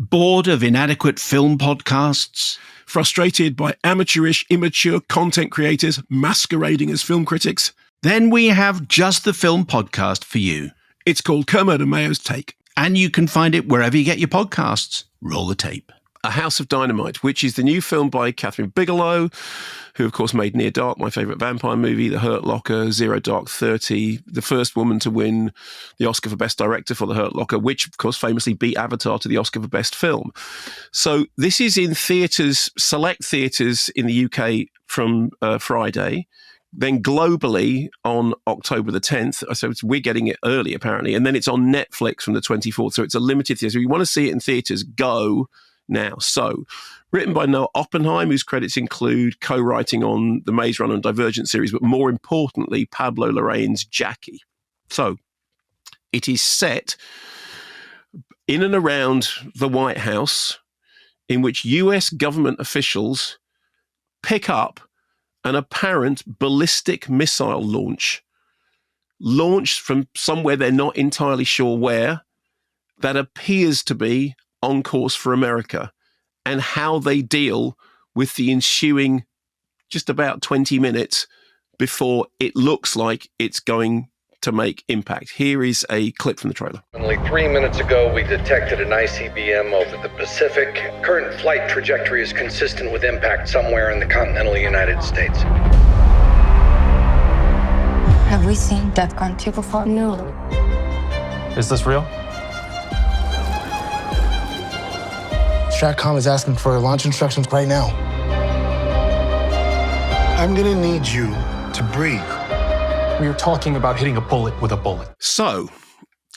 Bored of inadequate film podcasts? Frustrated by amateurish, immature content creators masquerading as film critics? Then we have just the film podcast for you. It's called Kermode and Mayo's Take. And you can find it wherever you get your podcasts. Roll the tape. A House of Dynamite, which is the new film by Catherine Bigelow, who, of course, made Near Dark, my favourite vampire movie, The Hurt Locker, Zero Dark 30, the first woman to win the Oscar for Best Director for The Hurt Locker, which, of course, famously beat Avatar to the Oscar for Best Film. So this is in theatres, select theatres in the UK from Friday, then globally on October the 10th. So we're getting it early, apparently. And then it's on Netflix from the 24th. So it's a limited theatre. If you want to see it in theatres, go now. So, written by Noah Oppenheim, whose credits include co-writing on the Maze Runner and Divergent series, but more importantly, Pablo Larraín's Jackie. So, it is set in and around the White House, in which US government officials pick up an apparent ballistic missile launch, launched from somewhere they're not entirely sure where, that appears to be on course for America, and how they deal with the ensuing just about 20 minutes before it looks like it's going to make impact. Here is a clip from the trailer. Only 3 minutes ago, we detected an ICBM over the Pacific. Current flight trajectory is consistent with impact somewhere in the continental United States. Have we seen DEFCON 2 before? No. Is this real? Stratcom is asking for launch instructions right now. I'm gonna need you to breathe. We are talking about hitting a bullet with a bullet. So,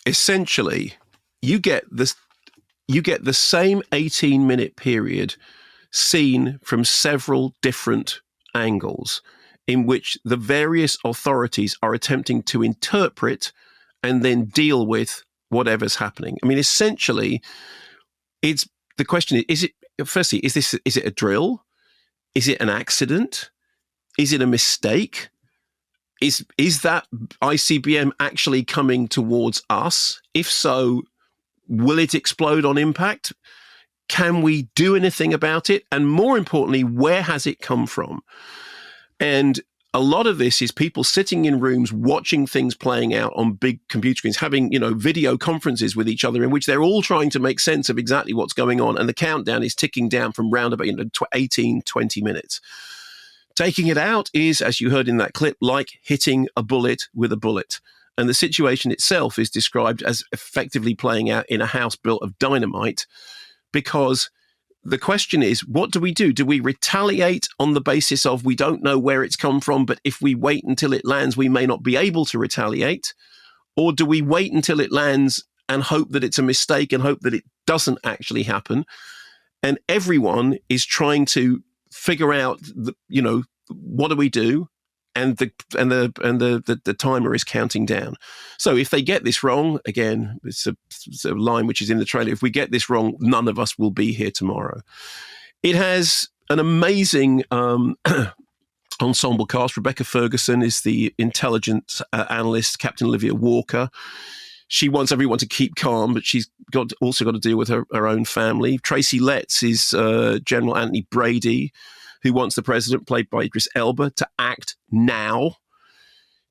essentially, you get the same 18-minute period seen from several different angles in which the various authorities are attempting to interpret and then deal with whatever's happening. I mean, essentially, the question is it, firstly, is it a drill? Is it an accident? Is it a mistake? Is that ICBM actually coming towards us? If so, will it explode on impact? Can we do anything about it? And more importantly, where has it come from? And a lot of this is people sitting in rooms watching things playing out on big computer screens, having, video conferences with each other in which they're all trying to make sense of exactly what's going on. And the countdown is ticking down from round about 18, 20 minutes. Taking it out is, as you heard in that clip, like hitting a bullet with a bullet. And the situation itself is described as effectively playing out in a house built of dynamite, because the question is, what do we do? Do we retaliate on the basis of we don't know where it's come from, but if we wait until it lands, we may not be able to retaliate? Or do we wait until it lands and hope that it's a mistake and hope that it doesn't actually happen? And everyone is trying to figure out, what do we do? And the timer is counting down. So if they get this wrong, again, it's a line which is in the trailer. If we get this wrong, none of us will be here tomorrow. It has an amazing ensemble cast. Rebecca Ferguson is the intelligence analyst, Captain Olivia Walker. She wants everyone to keep calm, but she's also got to deal with her own family. Tracy Letts is General Anthony Brady, who wants the president, played by Idris Elba, to act now.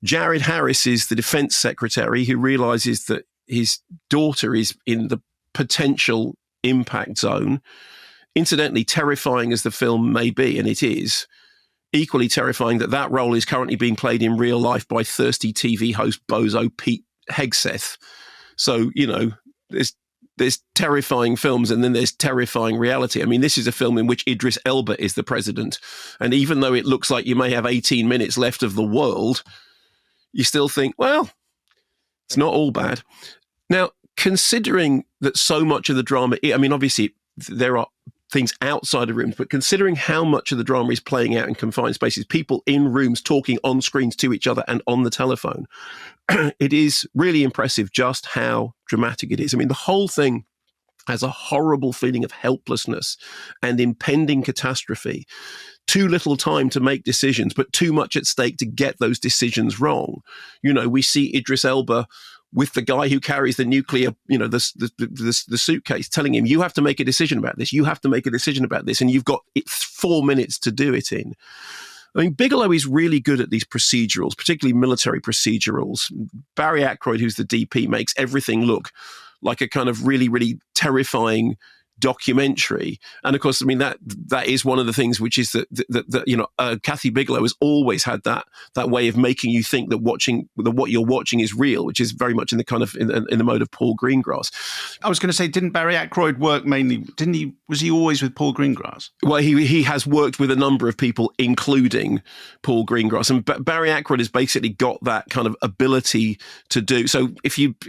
Jared Harris is the defense secretary, who realizes that his daughter is in the potential impact zone. Incidentally, terrifying as the film may be, and it is, equally terrifying that role is currently being played in real life by thirsty TV host bozo Pete Hegseth. So, there's terrifying films and then there's terrifying reality. I mean, this is a film in which Idris Elba is the president. And even though it looks like you may have 18 minutes left of the world, you still think, well, it's not all bad. Now, considering that so much of the drama, obviously there are things outside of rooms, but considering how much of the drama is playing out in confined spaces, people in rooms talking on screens to each other and on the telephone, it is really impressive just how dramatic it is. I mean, the whole thing has a horrible feeling of helplessness and impending catastrophe. Too little time to make decisions, but too much at stake to get those decisions wrong. We see Idris Elba with the guy who carries the nuclear, the suitcase, telling him, you have to make a decision about this. You have to make a decision about this. And you've got 4 minutes to do it in. I mean, Bigelow is really good at these procedurals, particularly military procedurals. Barry Ackroyd, who's the DP, makes everything look like a kind of really, really terrifying documentary. And of course, I mean, that is one of the things, which is that Kathy Bigelow has always had that way of making you think that what you're watching is real, which is very much in the kind of in the mode of Paul Greengrass. I was going to say, didn't Barry Ackroyd work mainly? Didn't he? Was he always with Paul Greengrass? Well, he has worked with a number of people, including Paul Greengrass, and Barry Ackroyd has basically got that kind of ability to do. So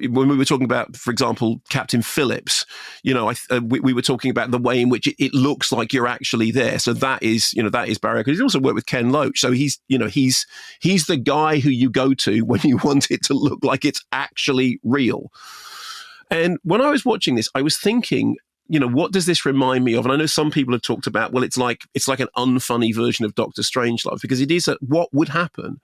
when we were talking about, for example, Captain Phillips, we were talking about the way in which it looks like you're actually there. So that is Barry Ackroyd. He's also worked with Ken Loach. So he's the guy who you go to when you want it to look like it's actually real. And when I was watching this, I was thinking, what does this remind me of? And I know some people have talked about, well, it's like an unfunny version of Dr. Strangelove, because it is what would happen.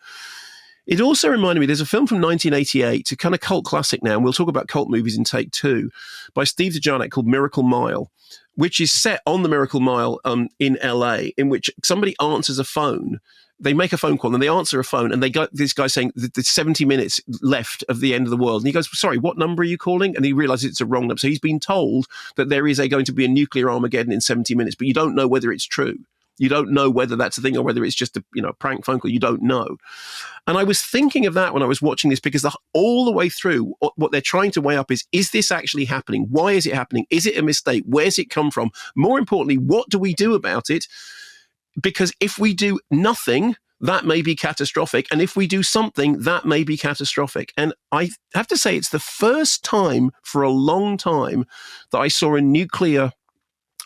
It also reminded me, there's a film from 1988, a kind of cult classic now, and we'll talk about cult movies in Take Two, by Steve Zajarnik, called Miracle Mile, which is set on the Miracle Mile in LA, in which somebody answers a phone. They make a phone call and they answer a phone, and they got this guy saying there's 70 minutes left of the end of the world. And he goes, sorry, what number are you calling? And he realizes it's a wrong number. So he's been told that there is going to be a nuclear Armageddon in 70 minutes, but you don't know whether it's true. You don't know whether that's a thing or whether it's just a prank phone call. You don't know. And I was thinking of that when I was watching this, because all the way through, what they're trying to weigh up is this actually happening? Why is it happening? Is it a mistake? Where's it come from? More importantly, what do we do about it? Because if we do nothing, that may be catastrophic. And if we do something, that may be catastrophic. And I have to say, it's the first time for a long time that I saw a nuclear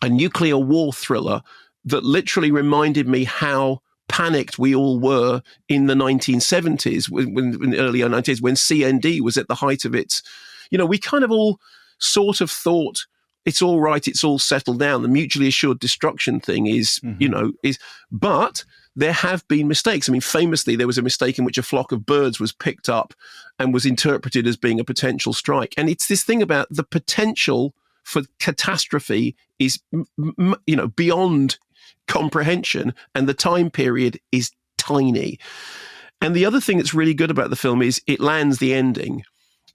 war thriller that literally reminded me how panicked we all were in the 1970s, in the early 90s, when CND was at the height of its, we kind of all sort of thought, it's all right, it's all settled down. The mutually assured destruction thing is, but there have been mistakes. I mean, famously, there was a mistake in which a flock of birds was picked up and was interpreted as being a potential strike. And it's this thing about the potential for catastrophe is, beyond comprehension, and the time period is tiny. And the other thing that's really good about the film is it lands the ending,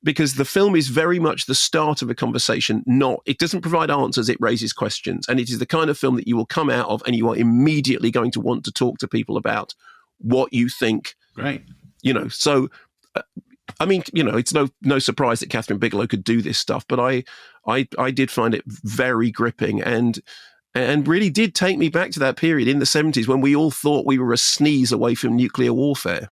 because the film is very much the start of a conversation. It doesn't provide answers, it raises questions. And it is the kind of film that you will come out of and you are immediately going to want to talk to people about what you think. Great. So, it's no surprise that Catherine Bigelow could do this stuff, but I did find it very gripping and really did take me back to that period in the 70s when we all thought we were a sneeze away from nuclear warfare.